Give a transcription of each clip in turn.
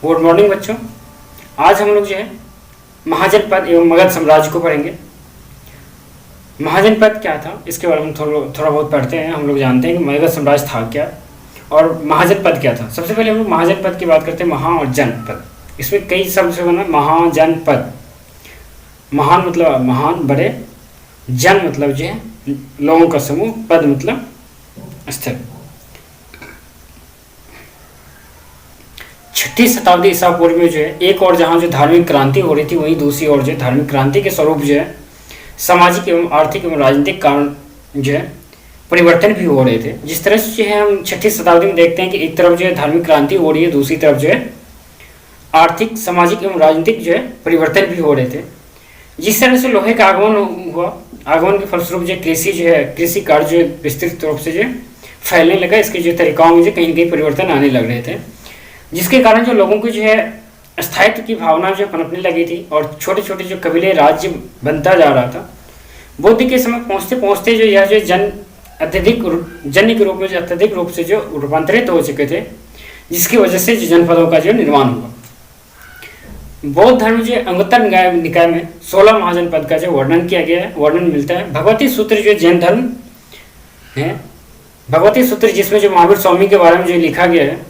Good morning बच्चों। आज हम लोग जो है महाजनपद एवं मगध साम्राज्य को पढ़ेंगे। महाजनपद क्या था इसके बारे में थोड़ा बहुत पढ़ते हैं। हम लोग जानते हैं कि मगध साम्राज्य था क्या और महाजनपद क्या था। सबसे पहले हम लोग महाजनपद की बात करते हैं। महा और जनपद, इसमें कई शब्द से बना। महाजनपद, महान मतलब महान बड़े, जन मतलब जो है लोगों का समूह, पद मतलब स्थल। 6ठी शताब्दी ईसा पूर्व में जो है एक और जहाँ जो धार्मिक क्रांति हो रही थी, वहीं दूसरी ओर जो है धार्मिक क्रांति के स्वरूप जो है सामाजिक एवं आर्थिक एवं राजनीतिक कारण जो है परिवर्तन भी हो रहे थे। जिस तरह से जो है हम 6ठी शताब्दी में देखते हैं कि एक तरफ जो है धार्मिक क्रांति हो रही है, दूसरी तरफ जो है आर्थिक, सामाजिक एवं राजनीतिक जो है परिवर्तन भी हो रहे थे। जिस तरह से लोहे का आगमन हुआ, आगमन के फलस्वरूप जो कृषि कार्य जो विस्तृत रूप से जो फैलने लगा। इसके जो तरीकाओं में जो कहीं न कहीं परिवर्तन आने लग रहे थे, जिसके कारण जो लोगों को जो है स्थायित्व की भावना जो पनपने लगी थी और छोटे छोटे जो कबीले राज्य बनता जा रहा था। बुद्ध के समय पहुँचते पहुँचते जो यह जो जन्य के रूप में जो अत्यधिक रूप से जो रूपांतरित हो चुके थे, जिसकी वजह से जो जनपदों का जो निर्माण हुआ। बौद्ध धर्म जो अंगुत्तर निकाय में 16 महाजनपद का जो वर्णन किया गया है, वर्णन मिलता है। भगवती सूत्र जो जैन धर्म है, भगवती सूत्र जिसमें जो महावीर स्वामी के बारे में जो लिखा गया है,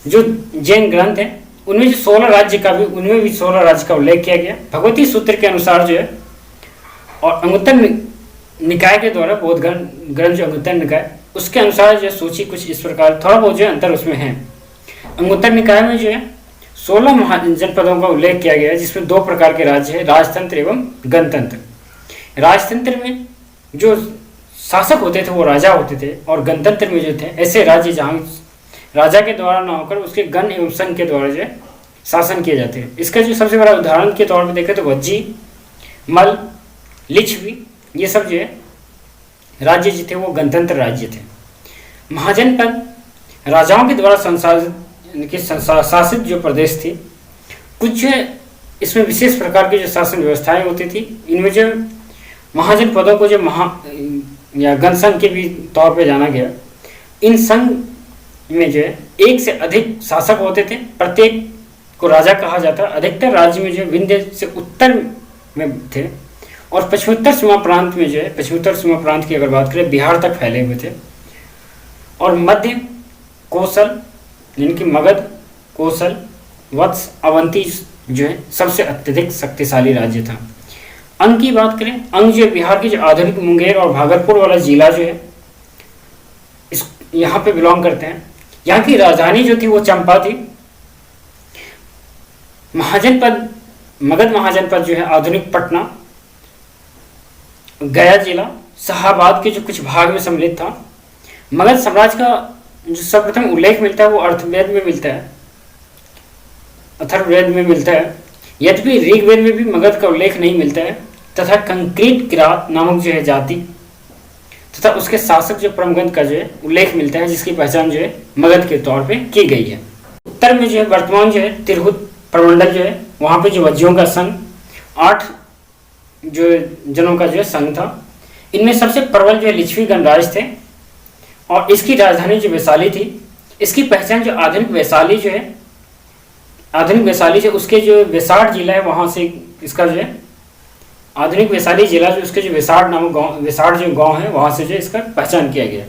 जो जैन ग्रंथ है, उनमें जो 16 राज्य का भी, उनमें भी 16 राज्य का उल्लेख किया गया भगवती सूत्र के अनुसार जो है। और अंगुत्तर निकाय के द्वारा बौद्ध ग्रंथ जो अंगुत्तर निकाय, उसके अनुसार जो सूची कुछ इस प्रकार, थोड़ा बहुत जो अंतर उसमें है। अंगुत्तर निकाय में जो है 16 महाजनपदों का उल्लेख किया गया है, जिसमें 2 प्रकार के राज्य है, राजतंत्र एवं गणतंत्र। राजतंत्र में जो शासक होते थे वो राजा होते थे, और गणतंत्र में जो थे ऐसे राज्य जहाँ राजा के द्वारा न होकर उसके गण एवं संघ के द्वारा जो है शासन किए जाते हैं। इसका जो सबसे बड़ा उदाहरण के तौर पर देखें तो वज्जी, मल, लिच्छवी, ये सब जो है राज्य जो थे वो गणतंत्र राज्य थे। महाजनपद राजाओं के द्वारा शासित जो प्रदेश थे। कुछ जो है इसमें विशेष प्रकार की जो शासन व्यवस्थाएं होती थी। इनमें जो महाजनपदों को जो या गण संघ के भी तौर पर जाना गया। इन संघ में जो है एक से अधिक शासक होते थे, प्रत्येक को राजा कहा जाता। अधिकतर राज्य में जो विंध्य से उत्तर में थे, और पश्चिमोत्तर सीमा प्रांत में जो है, पश्चिमोत्तर सीमा प्रांत की अगर बात करें, बिहार तक फैले हुए थे। और मध्य कौशल यानी कि मगध, कौशल, वत्स, अवंती जो है सबसे अत्यधिक शक्तिशाली राज्य था। अंग की बात करें, अंग जो बिहार की जो आधुनिक मुंगेर और भागलपुर वाला जिला जो है इस यहाँ पे बिलोंग करते हैं। यहाँ की राजधानी जो थी वो चंपा थी। महाजनपद, मगध महाजनपद जो है आधुनिक पटना, गया जिला, शाहाबाद के जो कुछ भाग में सम्मिलित था। मगध साम्राज्य का जो सर्वप्रथम उल्लेख मिलता है वो अथर्ववेद में मिलता है, अथर्ववेद में मिलता है। यद्यपि ऋग्वेद में भी मगध का उल्लेख नहीं मिलता है, तथा कंक्रीट किरात नामक जो है जाति तथा उसके शासक जो परमगंध का जो है उल्लेख मिलता है, जिसकी पहचान जो है मगध के तौर पे की गई है। उत्तर में जो है वर्तमान जो है तिरहुत प्रमंडल जो है, वहाँ पे जो वज्जियों का संघ 8 जो जनों का जो है संघ था। इनमें सबसे प्रबल जो है लिच्छवी गणराज थे, और इसकी राजधानी जो वैशाली थी। इसकी पहचान जो आधुनिक वैशाली जो है, आधुनिक वैशाली से उसके जो वैसाड़ जिला है वहाँ से इसका जो है आधुनिक वैशाली जिला जो उसके जो वैसाड़ नामक गाँव, वैसाड़ जो गाँव है, वहाँ से जो इसका पहचान किया गया।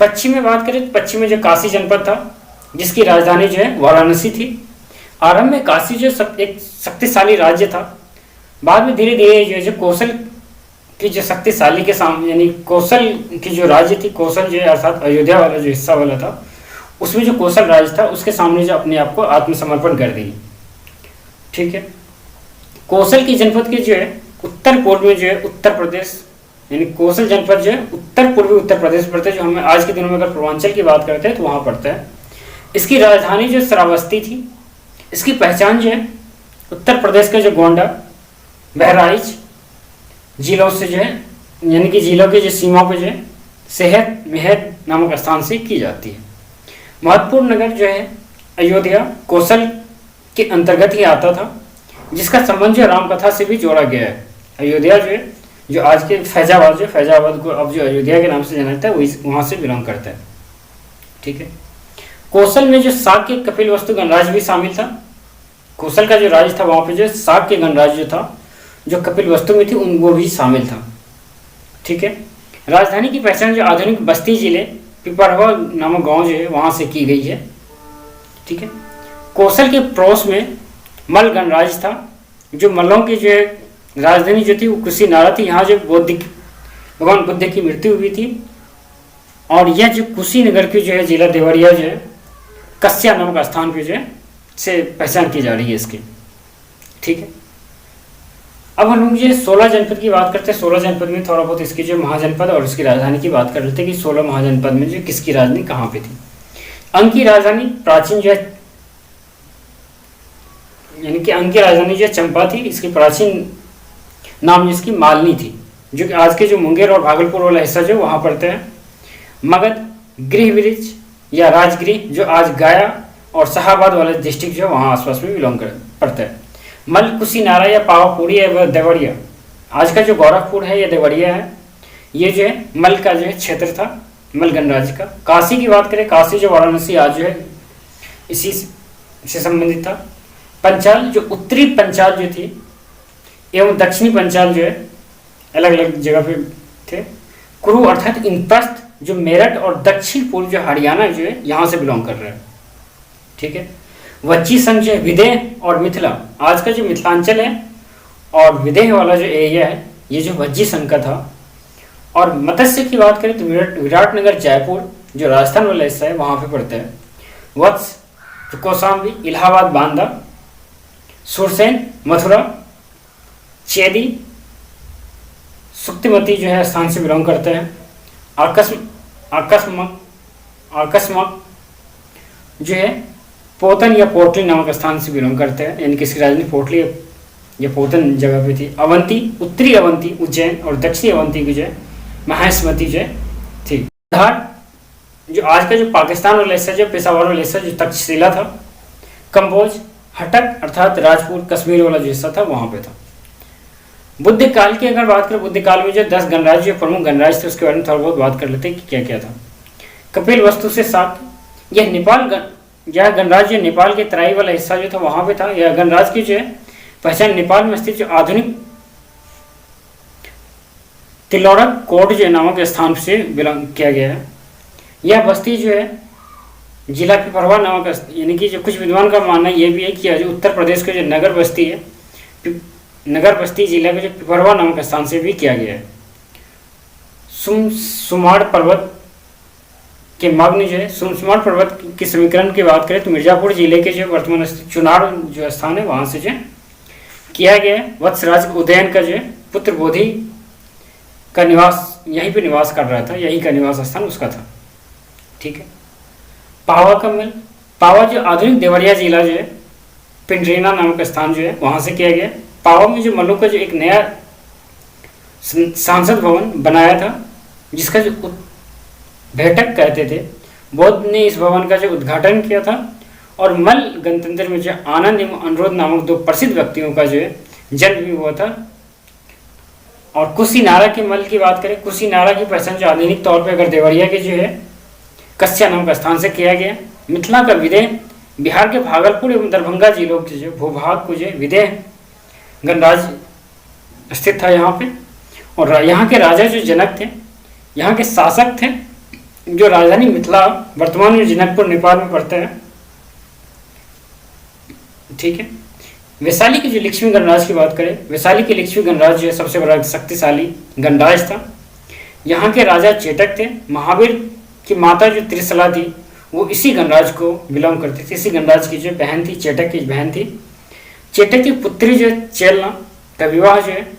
पश्चिम में बात करें तो पश्चिम में जो काशी जनपद था, जिसकी राजधानी जो है वाराणसी थी। आरंभ में काशी जो एक शक्तिशाली राज्य था। बाद में धीरे धीरे जो कौशल की जो शक्तिशाली के सामने, यानी कौशल की जो राज्य थी, कौशल जो है अर्थात अयोध्या वाला जो हिस्सा वाला था, उसमें जो कौशल राज्य था उसके सामने जो अपने आप को आत्मसमर्पण कर दी। ठीक है। कौशल की जनपद के जो है उत्तर पूर्व में जो है उत्तर प्रदेश, यानी कौशल जनपद जो है उत्तर पूर्वी उत्तर प्रदेश पड़ता है। जो हमें आज के दिनों में अगर पूर्वांचल की बात करते हैं तो वहाँ पड़ता है। इसकी राजधानी जो श्रावस्ती थी। इसकी पहचान जो है उत्तर प्रदेश के जो गोंडा, बहराइच जिलों से जो है, यानी कि जिलों के जो सीमा पर जो है सेहत मेहत नामक स्थान से की जाती है। महत्वपूर्ण नगर जो है अयोध्या कौशल के अंतर्गत ही आता था, जिसका संबंध जो रामकथा से भी जोड़ा गया है। अयोध्या जो है, जो आज के फैजाबाद, जो फैजाबाद को अब जो अयोध्या के नाम से जाना जाता है, वही वहाँ से बिलोंग करता है। ठीक है। कौशल में जो शाक्य कपिल वस्तु गणराज्य भी शामिल था। कौशल का जो राज्य था वहां पे जो शाक्य गणराज्य जो था, जो कपिल वस्तु में थी उन वो भी शामिल था। ठीक है। राजधानी की पहचान जो आधुनिक बस्ती जिले पिपरवा नामक गांव जो है वहां से की गई है। ठीक है। कौशल के पड़ोस में मल गणराज्य था, जो मल्लों की जो राजधानी जो थी वो कुशीनारा थी। यहाँ जो भगवान बुद्ध की मृत्यु हुई थी। और यह जो कुशीनगर की जो है जिला देवरिया जो है कस्या नामक स्थान पे जो है से पहचान की जा रही है इसकी। ठीक है। अब हम लोग जो 16 जनपद की बात करते हैं। 16 जनपद में थोड़ा बहुत इसकी जो महाजनपद और इसकी राजधानी की बात कर लेते हैं कि 16 महाजनपद में जो किसकी राजधानी कहाँ पे थी। अंग की राजधानी प्राचीन जो है, यानी कि अंग की राजधानी जो चंपा थी, इसकी प्राचीन नाम जिसकी मालनी थी, जो कि आज के जो मुंगेर और भागलपुर वाला हिस्सा जो वहाँ पड़ते हैं। मगध गृह विरिच या राजगृह जो आज गया और शाहाबाद वाले डिस्ट्रिक्ट जो वहाँ आसपास में बिलोंग पड़ता है। मल कुशीनारा या पावापुरी है देवरिया, आज का जो गोरखपुर है या देवरिया है, ये जो है मल का जो है क्षेत्र था, मल गणराज्य का। काशी की बात करें, काशी जो वाराणसी आज जो है इसी से संबंधित था। पंचाल जो उत्तरी पंचाल जो थी एवं दक्षिणी पंचाल जो है अलग अलग जगह पे थे। कुरु अर्थात इंद्रप्रस्थ जो मेरठ और दक्षिण पूर्व जो हरियाणा जो है यहाँ से बिलोंग कर रहा है। ठीक है। वज्जी संघ जो है विदेह और मिथिला, आज का जो मिथिलांचल है और विदेह वाला जो एरिया है ये जो वज्जी संघ का था। और मत्स्य की बात करें तो विराटनगर जयपुर जो राजस्थान वाला हिस्सा है वहाँ पे पड़ता है। वत्स तो कौशाम्बी इलाहाबाद बांदा, सुरसेन मथुरा, चेदी सुक्तिमती जो है स्थान से बिलोंग करते हैं। आकस्मक जो है पोतन या पोटली नामक स्थान से बिलोंग करते हैं, यानी कि इसकी राजधानी पोटली या पोतन जगह पे थी। अवंती उत्तरी अवंती उज्जैन और दक्षिणी अवंती की जो है महेशमती जो है थी। धार जो आज का जो पाकिस्तान वाला हिस्सा जो पेशावर वाला हिस्सा जो तक्षशिला था। कंबोज हटक अर्थात राजपूत कश्मीर वाला जो हिस्सा था वहाँ पे था। बुद्ध काल की अगर बात करें, बुद्ध काल में जो 10 गणराज्य जो प्रमुख गणराज्य थे उसके बारे में थोड़ा बहुत बात कर लेते हैं कि क्या क्या था। कपिल वस्तु से शाक्य, यह नेपाल यह गणराज्य नेपाल के तराई वाला हिस्सा जो था वहाँ पे था। यह गणराज्य की जो है पहचान नेपाल में स्थित जो आधुनिक तिलौरक कोट जो नामक स्थान से बिलोंग किया गया है। यह बस्ती जो है जिला पिपरवा नामक, यानी कि जो कुछ विद्वान का मानना ये भी है कि जो उत्तर प्रदेश के जो नगर बस्ती है, नगर बस्ती जिला के जो पिपरवा नामक स्थान से भी किया गया है। सुमाड़ पर्वत के मग्न जो है, सुमाड़ पर्वत के समीकरण की बात करें तो मिर्जापुर जिले के जो वर्तमान चुनार जो स्थान है वहाँ से जो किया गया है। वत्सराज उदयन का जो है पुत्र बोधि का निवास यहीं पे निवास कर रहा था, यहीं का निवास स्थान उसका था। ठीक है। पावा का मिल, पावा जो आधुनिक देवरिया जिला जो है पिंडरीना नामक स्थान जो है वहाँ से किया गया। पावा में जो मल्लों का जो एक नया सांसद भवन बनाया था जिसका जो बैठक कहते थे, बौद्ध ने इस भवन का जो उद्घाटन किया था। और मल गणतंत्र में जो आनंद एवं अनुरोध नामक 2 प्रसिद्ध व्यक्तियों का जो है जन्म भी हुआ था। और कुशीनारा के मल की बात करें, कुशीनारा की पहचान जो आधुनिक तौर पर अगर देवरिया के जो है कस्या नामक स्थान से किया गया। मिथिला का विदेह बिहार के भागलपुर एवं दरभंगा जिलों के जो भूभाग को जो विदेह गणराज्य स्थित था यहाँ पे। और यहाँ के राजा जो जनक थे, यहाँ के शासक थे, जो राजधानी मिथिला वर्तमान में जनकपुर नेपाल में पड़ता है। ठीक है। वैशाली के जो लक्ष्मी गणराज्य की बात करें, वैशाली के लक्ष्मी गणराज्य जो है सबसे बड़ा शक्तिशाली गणराज्य था। यहाँ के राजा चेटक थे। महावीर की माता जो त्रिशला थी वो इसी गणराज्य को बिलोंग करती थी, इसी गणराज्य की जो बहन थी, चेटक की बहन थी। चेटक की पुत्री जो चेलना का विवाह जो है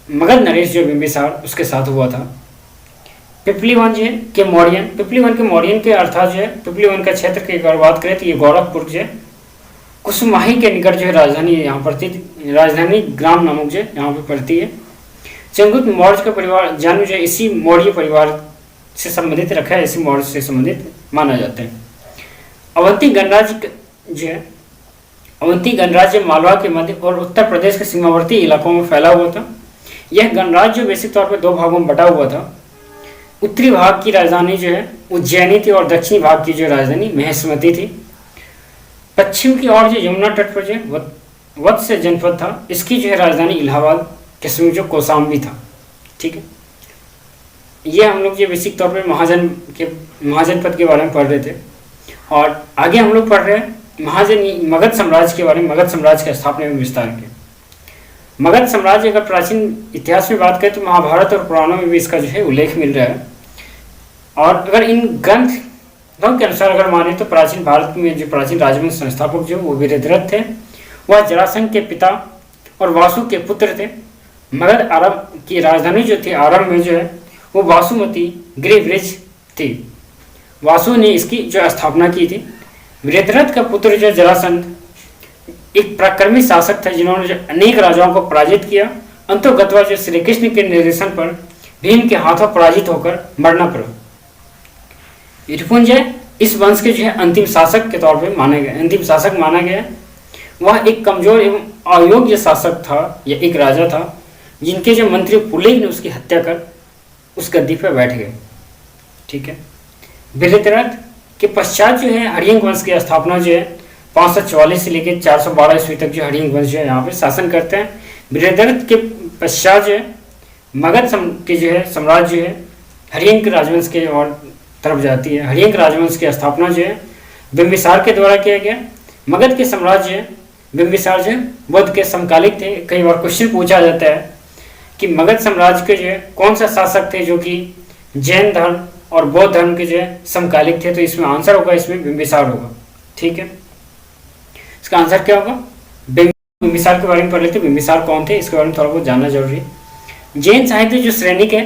मगध नरेश जो बिंबिसार उसके साथ हुआ था। पिपलीवन जो है के मौर्यन, पिपलीवन के मौर्यन के अर्थात जो है पिपलीवन का क्षेत्र की अगर बात करें तो ये गोरखपुर जो है कुसुमाही के निकट जो है राजधानी यहाँ पड़ती थी, राजधानी ग्राम नामक जो है यहाँ पे पड़ती है। चंद्रगुप्त मौर्य का परिवार जन्म जो है इसी मौर्य परिवार से संबंधित रखा है, इसी मौर्य से संबंधित माना जाता है। अवंती गणराज्य जो है, अवंती गणराज्य मालवा के मध्य और उत्तर प्रदेश के सीमावर्ती इलाकों में फैला हुआ था। यह गणराज्य बेसिक तौर पर 2 भागों में बटा हुआ था। उत्तरी भाग की राजधानी जो है उज्जैनी थी और दक्षिणी भाग की जो राजधानी महेश्वती थी। पश्चिम की ओर जो यमुना तट पर जो वत्स जनपद था, इसकी जो है राजधानी इलाहाबाद के समय जो कौशाम्बी था। ठीक है, ये हम लोग जो बेसिक तौर पे महाजनपद के बारे में पढ़ रहे थे। और आगे हम लोग पढ़ रहे हैं मगध साम्राज्य के बारे में, मगध साम्राज्य की स्थापना में विस्तार के। मगध साम्राज्य अगर प्राचीन इतिहास में बात करें तो महाभारत और पुराणों में भी इसका जो है उल्लेख मिल रहा है। और अगर इन ग्रंथों के अनुसार अगर माने तो प्राचीन भारत में जो प्राचीन राजवंश संस्थापक जो वो वीरभद्र थे, वह जरासंध के पिता और वासु के पुत्र थे। मगध आरब की राजधानी जो थी आरंभ में जो है वो वासुमती गृहबृज थी। वासु ने इसकी जो स्थापना की थी। वीरभद्र का पुत्र जो जरासंध एक पराक्रमी शासक था जिन्होंने अनेक राजाओं को पराजित किया। अंतोगतवा जो श्री कृष्ण के निर्देशन पर भीम के हाथों पराजित होकर मरना पड़ा। ऋपुंजय इस वंश के जो है अंतिम शासक के तौर पर अंतिम शासक माना गया। वह एक कमजोर एवं अयोग्य शासक था या एक राजा था जिनके जो मंत्री पुलेग ने उसकी हत्या कर उस गद्दी पर बैठ गए। ठीक है, वीरभद्र के पश्चात जो है हरियंक वंश की स्थापना जो है 544 से लेकर 412 ईस्वी तक जो हरियंक वंश जो है यहाँ पे शासन करते हैं। वीरभद्र के पश्चात जो है मगध के जो है साम्राज्य जो है हरियंक राजवंश के और तरफ जाती है। हरियंक राजवंश की स्थापना जो है बिंबिसार के द्वारा किया गया। मगध के साम्राज्य बिंबिसार जो बुद्ध के समकालिक थे। कई बार क्वेश्चन पूछा जाता है कि मगध साम्राज्य के जो है कौन सा शासक थे जो कि जैन धर्म और बौद्ध धर्म के जो है समकालिक थे, तो इसमें आंसर होगा इसमें बिंबिसार होगा। ठीक है, इसका आंसर क्या होगा? बिंबिसार के बारे में पढ़ लेते। बिंबिसार कौन थे इसके बारे में थोड़ा बहुत जानना जरूरी है। जैन साहित्य जो सैनिक है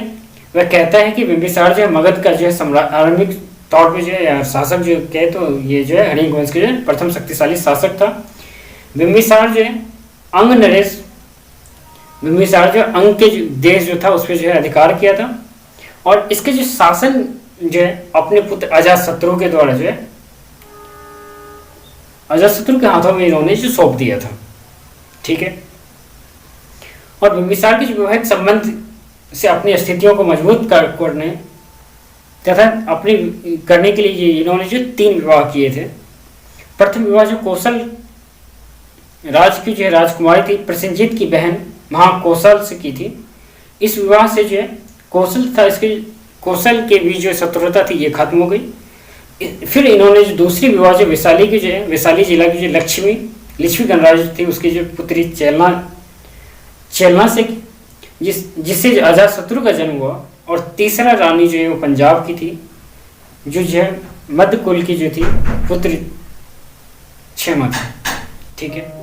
वह कहता है कि बिंबिसार जो है मगध का जो है आरंभिक तौर पे जो है शासक जो कहे तो ये जो है हरियंक वंश के जो है प्रथम शक्तिशाली शासक था। बिंबिसार जो है अंग नरेश बिंबिसार जो अंग के देश जो था उस पर जो है अधिकार किया था और इसके जो शासन जो है अपने पुत्र अजातशत्रु के द्वारा जो है अजातशत्रु के हाथों में इन्होंने जो सौंप दिया था। ठीक है, और बिंबिसार के जो वैवाहिक संबंध से अपनी स्थितियों को मजबूत करने तथा अपनी करने के लिए इन्होंने जो 3 विवाह किए थे। प्रथम विवाह जो कौशल राज की जो है राजकुमारी थी प्रसेनजीत की बहन महाकौशल से की थी। इस विवाह से जो है कौशल था इसके कौशल के बीच जो शत्रुता थी ये खत्म हो गई। फिर इन्होंने जो दूसरी विवाह जो वैशाली की जो है वैशाली जिला की जो लक्ष्मी गणराज थी उसकी जो पुत्री चेलना से जिससे अजातशत्रु का जन्म हुआ। और तीसरा रानी जो है वो पंजाब की थी जो है मध्य कुल की जो थी पुत्री क्षेमा थी। ठीक है।